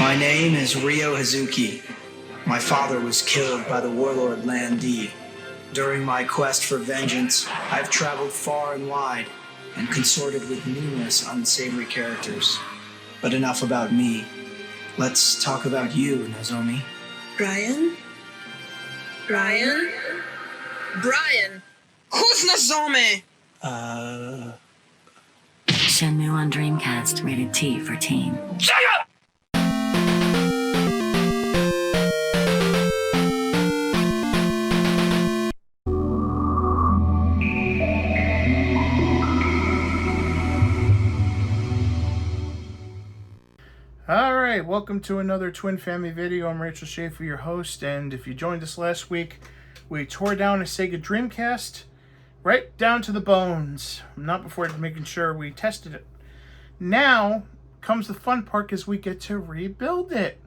My name is Ryo Hazuki. My father was killed by the warlord Lan Di. During my quest for vengeance, I've traveled far and wide and consorted with numerous unsavory characters. But enough about me. Let's talk about you, Nozomi. Brian? Brian? Brian! Who's Nozomi? GDEMU on Dreamcast, rated T for teen. Shut up! Alright, welcome to another Twin Family video. I'm Rachel Schaefer, your host, and if you joined us last week, we tore down a Sega Dreamcast right down to the bones. Not before making sure we tested it. Now comes the fun part because we get to rebuild it.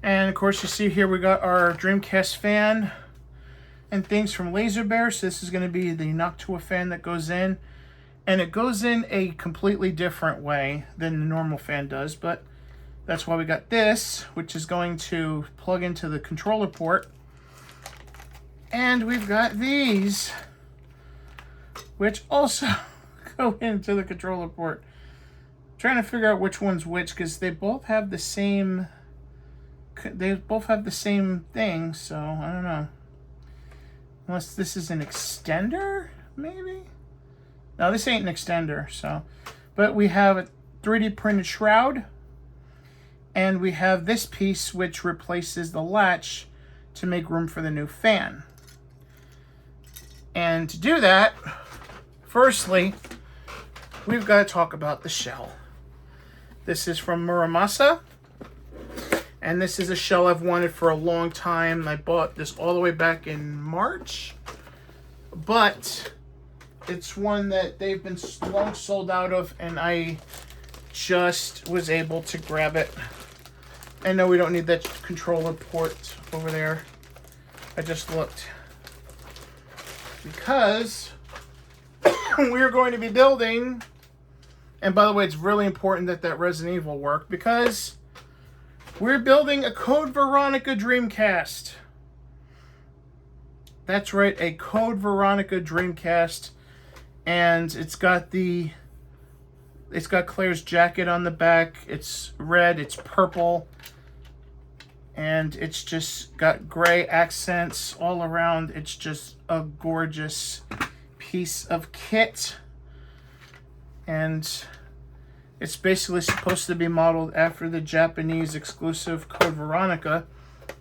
And of course you see here we got our Dreamcast fan and things from Laser Bear. So this is going to be the Noctua fan that goes in. And it goes in a completely different way than the normal fan does, but that's why we got this, which is going to plug into the controller port. And we've got these, which also go into the controller port. I'm trying to figure out which one's which, because they both have the same thing, so I don't know. Unless this is an extender, maybe? No, this ain't an extender, so. But we have a 3D printed shroud. And we have this piece which replaces the latch to make room for the new fan. And to do that, firstly, we've got to talk about the shell. This is from Muramasa. And this is a shell I've wanted for a long time. I bought this all the way back in March. But it's one that they've been long sold out of, and I just was able to grab it. I know we don't need that controller port over there. I just looked. Because we're going to be building, and by the way, it's really important that Resident Evil work, because we're building a Code Veronica Dreamcast. That's right, a Code Veronica Dreamcast. And it's got Claire's jacket on the back. It's red, it's purple, and it's just got gray accents all around. It's just a gorgeous piece of kit. And it's basically supposed to be modeled after the Japanese exclusive Code Veronica,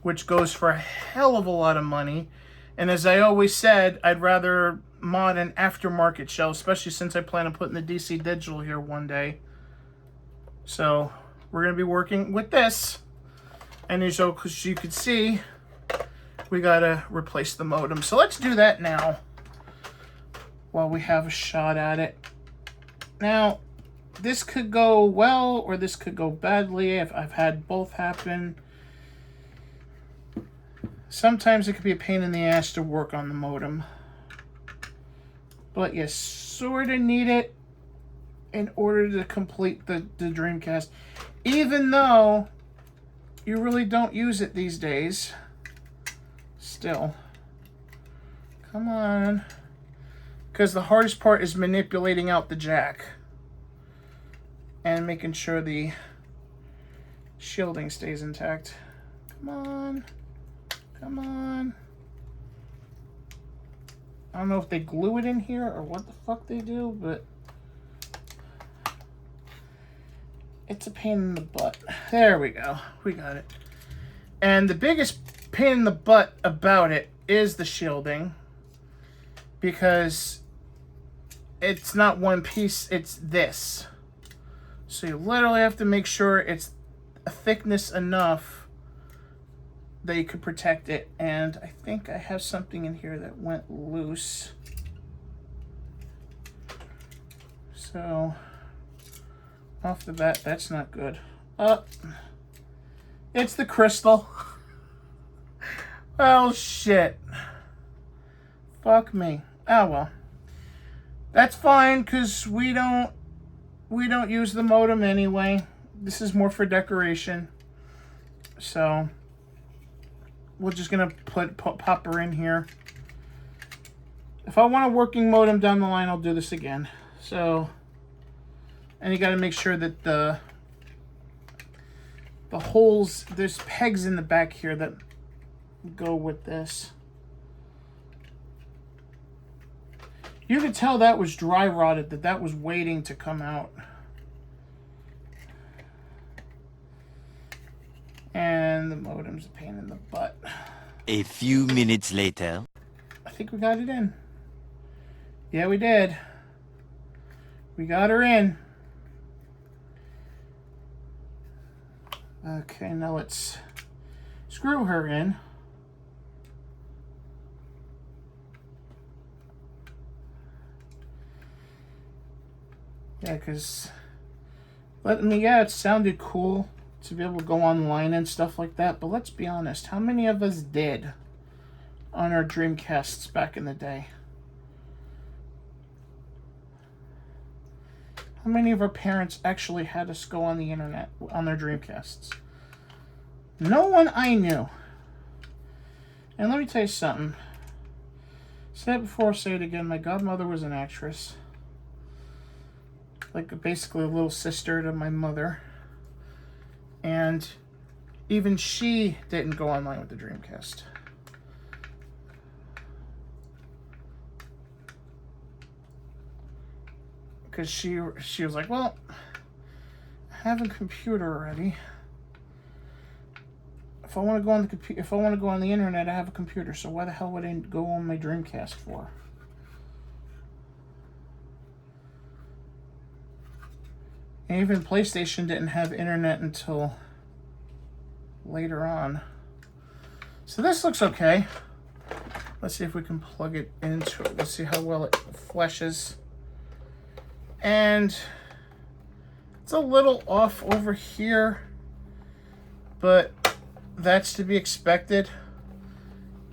which goes for a hell of a lot of money. And as I always said, I'd rather mod an aftermarket shell, especially since I plan on putting the DC Digital here one day. So we're going to be working with this. And as you can see, we got to replace the modem. So let's do that now while we have a shot at it. Now, this could go well or this could go badly. I've had both happen. Sometimes it could be a pain in the ass to work on the modem. But you sort of need it in order to complete the Dreamcast. Even though you really don't use it these days. Still. Come on. Because the hardest part is manipulating out the jack. And making sure the shielding stays intact. Come on. Come on. I don't know if they glue it in here or what the fuck they do, but it's a pain in the butt. There we go. We got it. And the biggest pain in the butt about it is the shielding, because it's not one piece, it's this. So you literally have to make sure it's a thickness enough that you could protect it. And I think I have something in here that went loose. So off the bat, that's not good. It's the crystal. Well, shit. Fuck me. Oh well. That's fine, because we don't use the modem anyway. This is more for decoration. So we're just gonna pop her in here. If I want a working modem down the line, I'll do this again. So, and you got to make sure that the holes, there's pegs in the back here that go with this. You could tell that was dry rotted, that was waiting to come out. And the modem's a pain in the butt. A few minutes later. I think we got it in. Yeah, we did. We got her in. Okay, now let's screw her in. Yeah, because it sounded cool to be able to go online and stuff like that, but let's be honest, how many of us did on our Dreamcasts back in the day? How many of our parents actually had us go on the internet on their Dreamcasts? No one I knew. And let me tell you something. Say it before, say it again. My godmother was an actress. Like basically a little sister to my mother. And even she didn't go online with the Dreamcast. Because she was like, well, I have a computer already. If I want to go on the internet, I have a computer. So why the hell would I go on my Dreamcast for? And even PlayStation didn't have internet until later on. So this looks okay. Let's see if we can plug it into it. Let's see how well it fleshes. And it's a little off over here, but that's to be expected.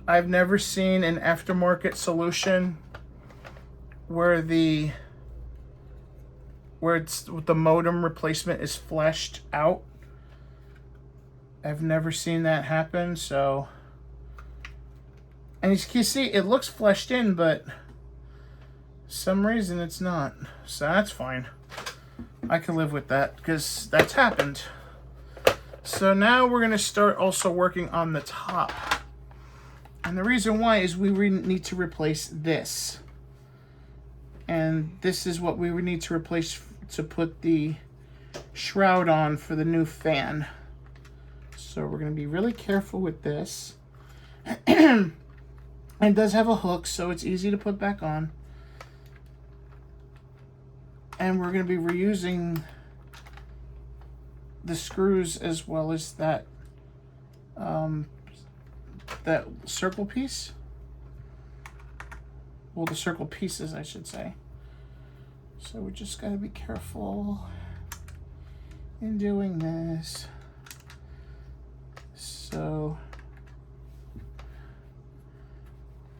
I've never seen an aftermarket solution where the modem replacement is fleshed out. I've never seen that happen, so. And you see, it looks fleshed in, but some reason it's not. So that's fine. I can live with that because that's happened. So now we're going to start also working on the top. And the reason why is we need to replace this. And this is what we would need to replace to put the shroud on for the new fan. So we're going to be really careful with this. It does have a hook, so it's easy to put back on. And we're going to be reusing the screws as well as that that circle piece. Well, the circle pieces, I should say. So we just got to be careful in doing this. So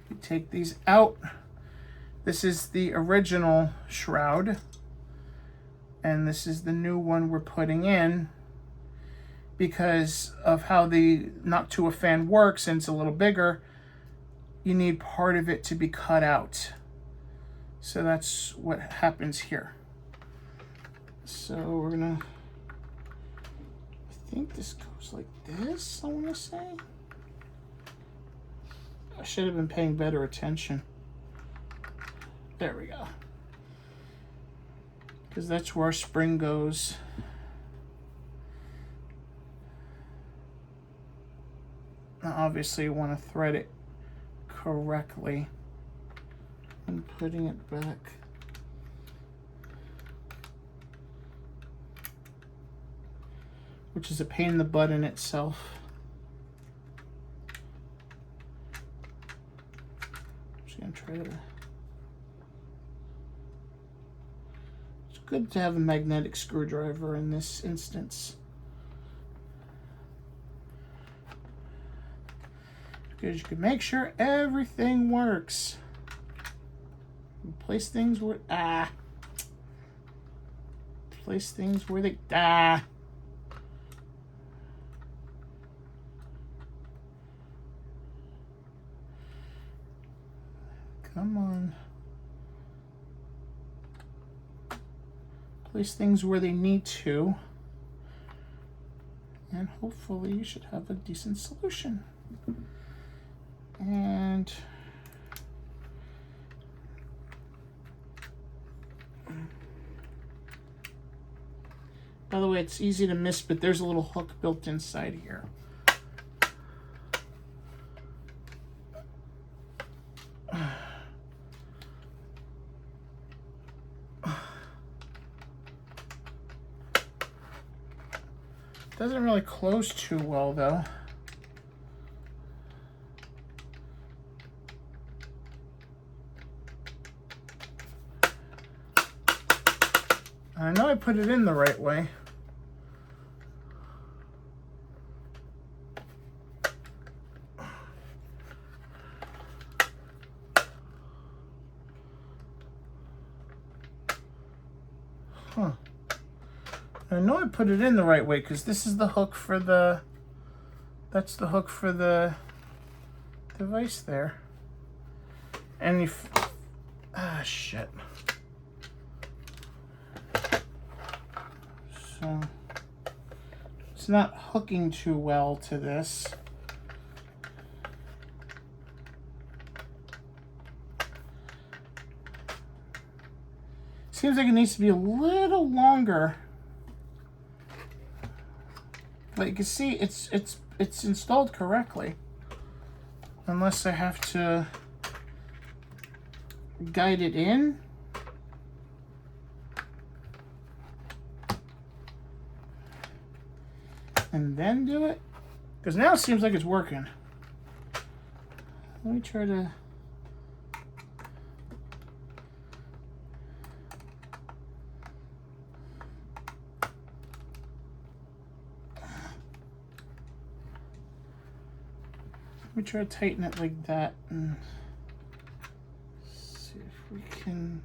we take these out. This is the original shroud. And this is the new one we're putting in because of how the Noctua fan works, and it's a little bigger. You need part of it to be cut out. So that's what happens here. So we're gonna, I think this goes like this, I wanna say. I should have been paying better attention. There we go. Because that's where our spring goes. Now obviously you want to thread it correctly and putting it back. Which is a pain in the butt in itself. I'm just going to try to... Good to have a magnetic screwdriver in this instance. Because you can make sure everything works. Place things where place things where they Come on. Place things where they need to. And hopefully you should have a decent solution. And by the way, it's easy to miss, but there's a little hook built inside here. Doesn't really close too well though. I know I put it in the right way. Huh. I know I put it in the right way because this is the hook for the, that's the hook for the device there. And if, shit. So, it's not hooking too well to this. Seems like it needs to be a little longer. But you can see it's installed correctly. Unless I have to guide it in. And then do it. Because now it seems like it's working. Let me try to... Let me try to tighten it like that and see if we can.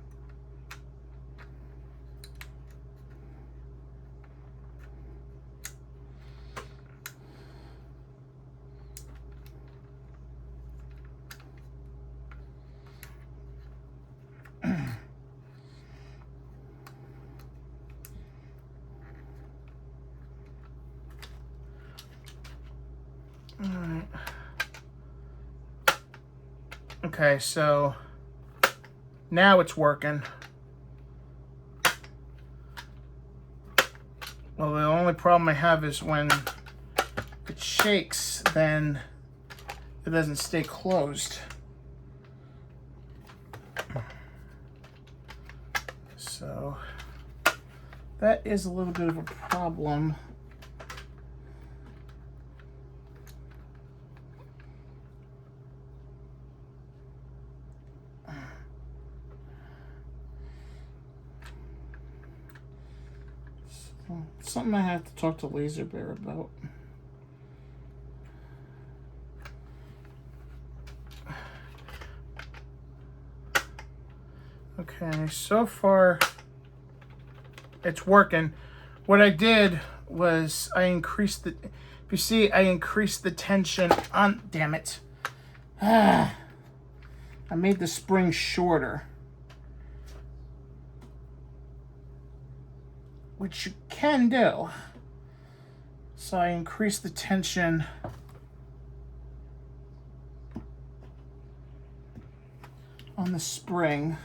All right. Okay, so now it's working. Well, the only problem I have is when it shakes, then it doesn't stay closed. So that is a little bit of a problem. Something I have to talk to Laser Bear about. Okay, so far it's working. What I did was I increased the, if you see, I increased the tension on, damn it. I made the spring shorter. Which you can do. So I increase the tension on the spring.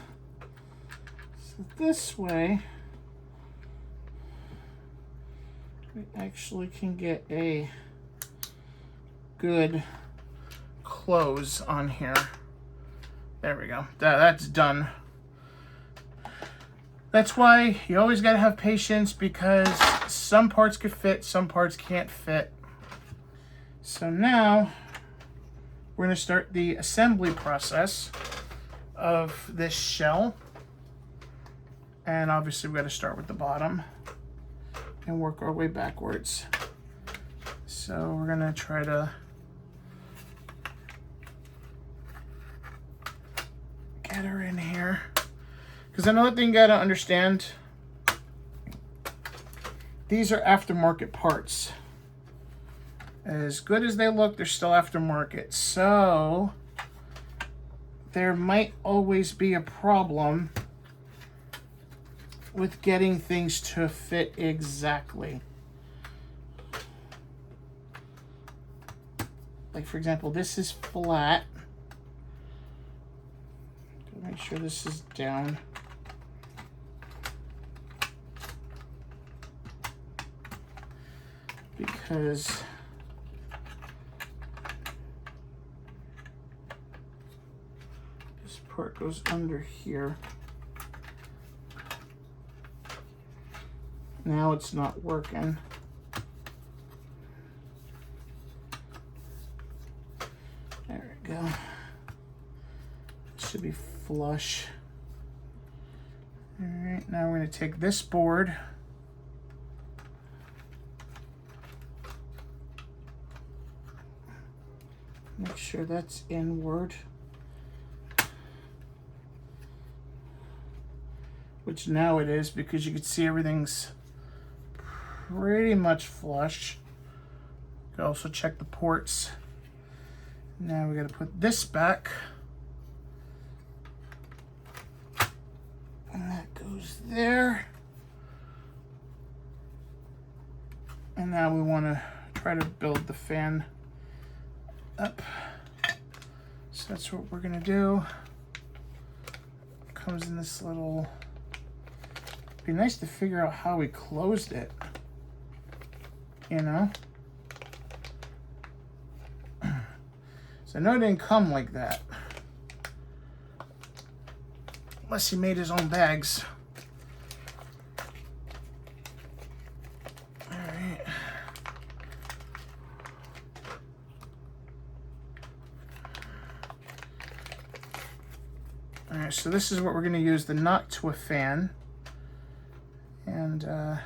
So this way, we actually can get a good close on here. There we go. That's done. That's why you always got to have patience, because some parts could fit, some parts can't fit. So now we're going to start the assembly process of this shell. And obviously we've got to start with the bottom and work our way backwards. So we're going to try to get her in here. Because another thing you gotta understand, these are aftermarket parts. As good as they look, they're still aftermarket. So there might always be a problem with getting things to fit exactly. Like, for example, this is flat. Make sure this is down. Because this part goes under here. Now it's not working. There we go. It should be flush. All right, now we're going to take this board. Make sure that's inward. Which now it is, because you can see everything's pretty much flush. You can also check the ports. Now we got to put this back. And that goes there. And now we want to try to build the fan up. So that's what we're gonna do. It comes in this little, it'd be nice to figure out how we closed it, you know? So I know it didn't come like that, unless he made his own bags. Alright, so this is what we're going to use the knot to a fan. And we're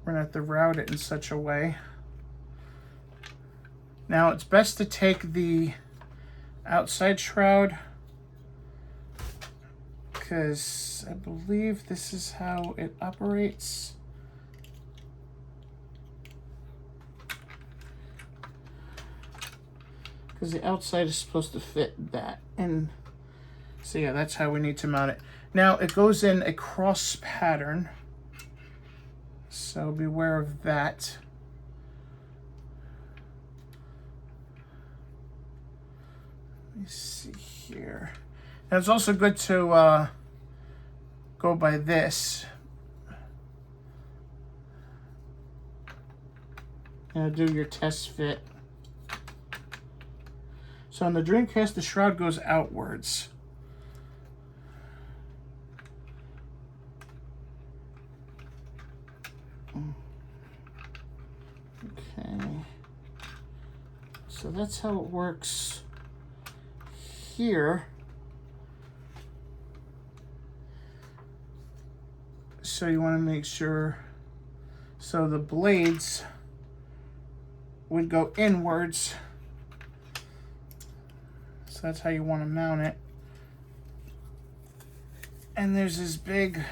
going to have to route it in such a way. Now it's best to take the outside shroud, because I believe this is how it operates. Because the outside is supposed to fit that. And so yeah, that's how we need to mount it. Now it goes in a cross pattern, so beware of that. Let me see here. Now it's also good to go by this. Do your test fit. So on the Dreamcast, the shroud goes outwards. Okay. So that's how it works here. So you want to make sure, so the blades would go inwards. So that's how you want to mount it. And there's this big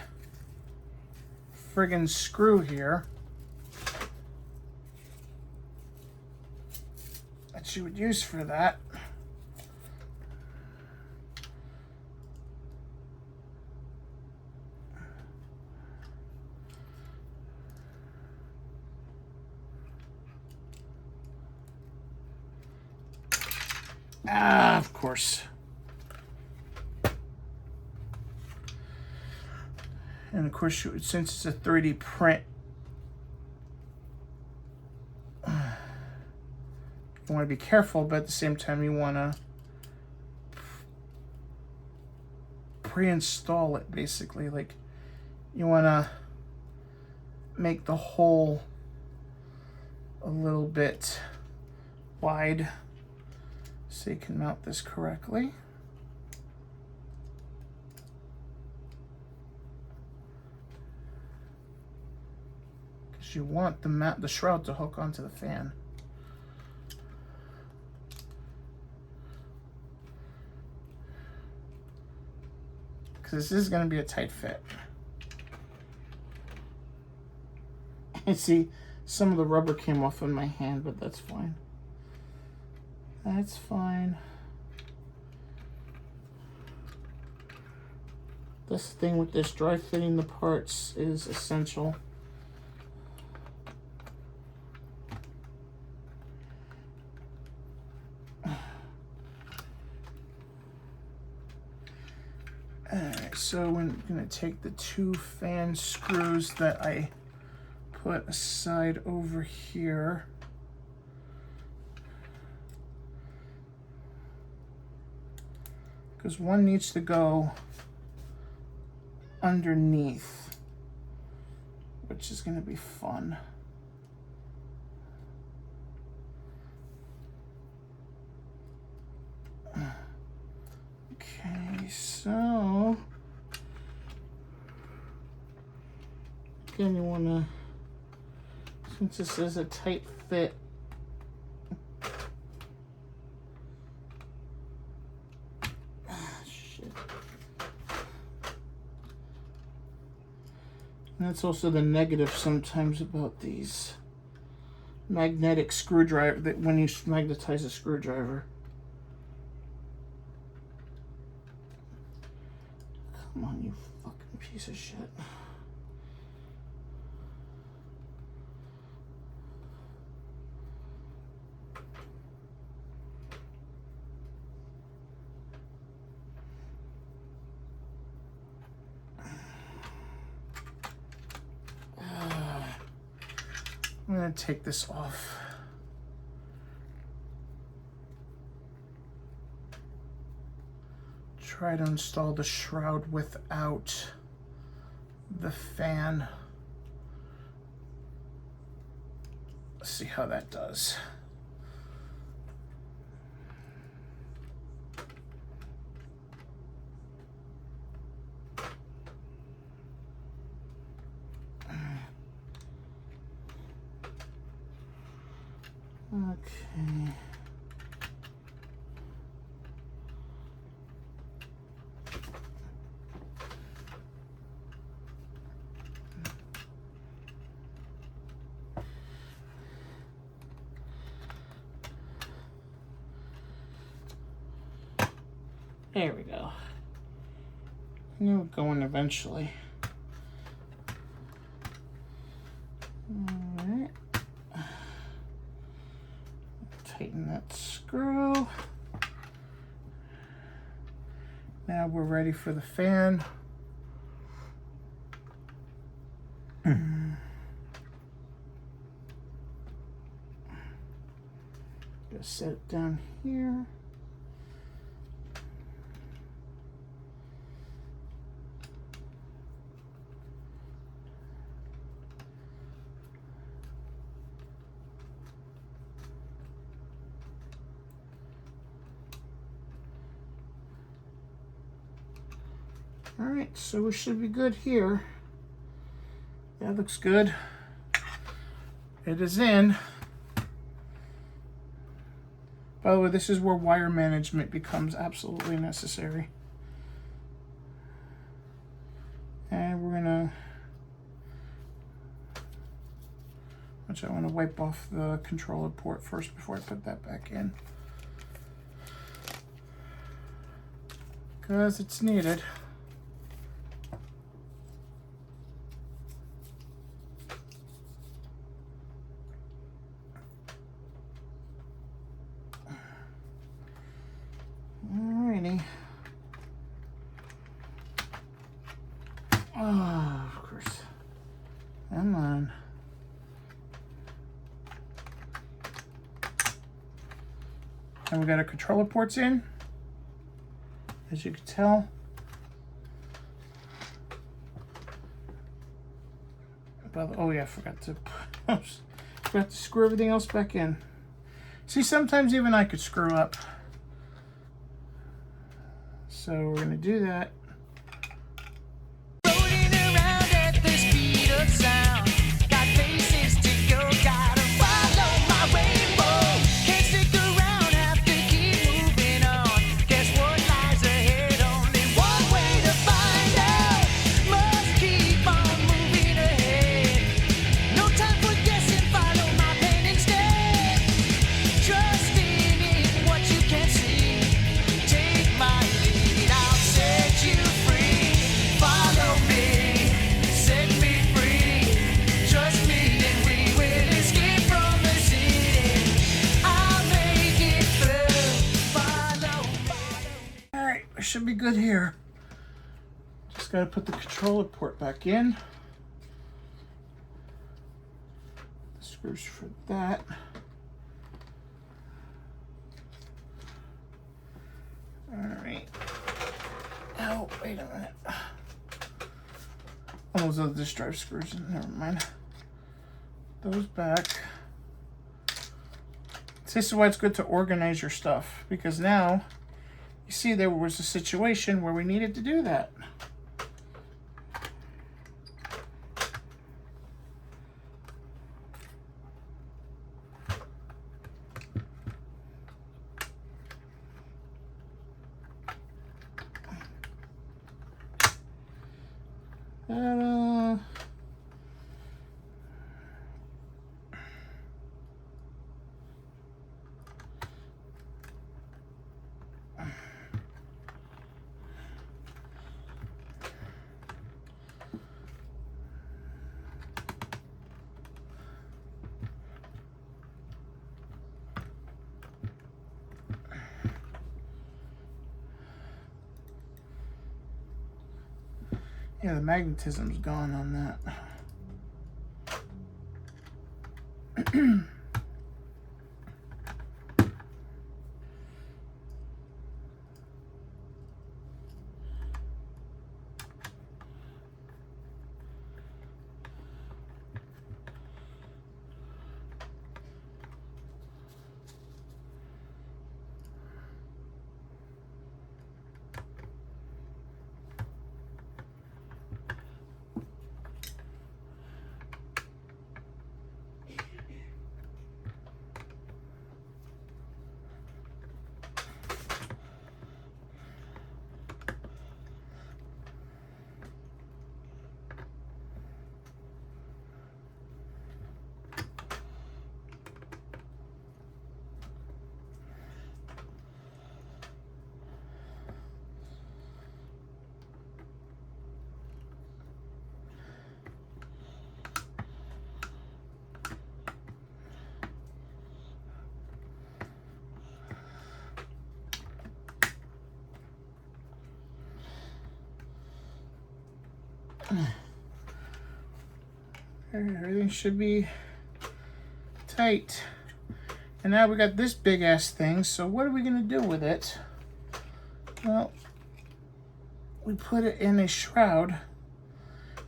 friggin' screw here that you would use for that. Ah, of course. And of course, since it's a 3D print, you want to be careful, but at the same time, you want to pre-install it, basically. Like, you want to make the hole a little bit wide, so you can mount this correctly. Because you want the shroud to hook onto the fan. Because this is going to be a tight fit. And see, some of the rubber came off in my hand, but that's fine. That's fine. This thing with this dry fitting the parts is essential. Alright, so we're going to take the 2 fan screws that I put aside over here. Because one needs to go underneath, which is going to be fun. Okay, so again, you want to, since this is a tight fit, and that's also the negative sometimes about these magnetic screwdriver, that when you magnetize a screwdriver. Come on, you fucking piece of shit. I'm going to take this off. Try to install the shroud without the fan. Let's see how that does. Okay. There we go. I knew it going eventually. Alright. Tighten that screw. Now we're ready for the fan. Just set it down here. All right, so we should be good here. That looks good. It is in. By the way, this is where wire management becomes absolutely necessary. And we're gonna, I want to wipe off the controller port first before I put that back in, because it's needed. Alrighty. Oh, of course. Come on. And we got our controller ports in, as you can tell. Oh yeah, I forgot to screw everything else back in. See, sometimes even I could screw up. So we're gonna do that. Rolling around at the speed of sound. Got places to go, gotta follow my rainbow. Can't stick around, have to keep moving on. Guess what lies ahead? Only one way to find out. Must keep on moving ahead. No time for guessing, follow my pen instead. Trusting in what you can see. Take my lead, I'll set you free. should be good here. Just gotta put the controller port back in. The screws for that. Alright. Oh, wait a minute. Oh, those are the disk drive screws. Never mind. Those back. This is why it's good to organize your stuff, because now you see there was a situation where we needed to do that. Yeah, the magnetism's gone on that. Everything should be tight. And now we got this big ass thing, so what are we gonna do with it? Well, we put it in a shroud.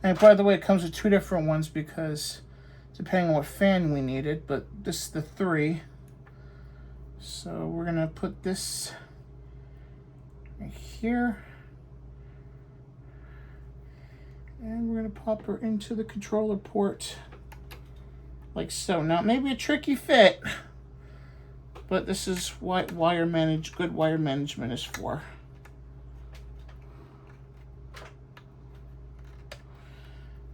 And by the way, it comes with two different ones because depending on what fan we needed, but this is the 3. So we're gonna put this right here. And we're going to pop her into the controller port like so. Now, maybe a tricky fit, but this is what good wire management is for.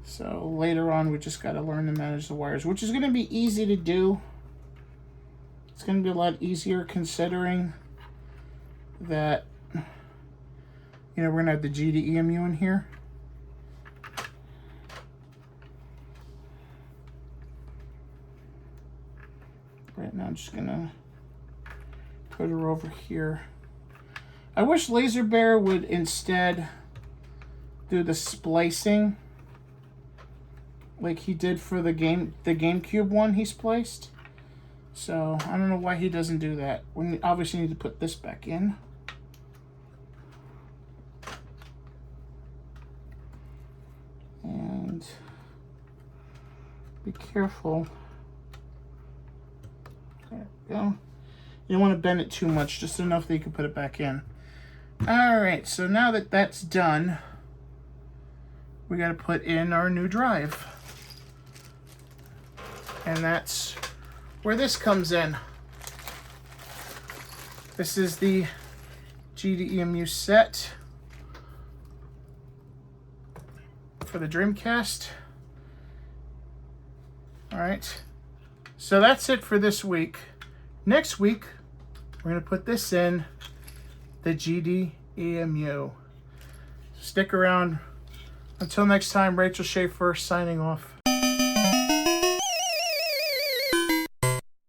So later on, we just got to learn to manage the wires, which is going to be easy to do. It's going to be a lot easier considering that, you know, we're going to have the GDEMU in here. Right now I'm just gonna put her over here. I wish Laser Bear would instead do the splicing like he did for the GameCube one he spliced. So I don't know why he doesn't do that. We obviously need to put this back in. And be careful. Go. You don't want to bend it too much, just enough that you can put it back in. Alright, so now that that's done, we got to put in our new drive. And that's where this comes in. This is the GDEMU set for the Dreamcast. Alright, so that's it for this week. Next week, we're going to put this in the GDEMU. Stick around. Until next time, Rachel Schaefer signing off.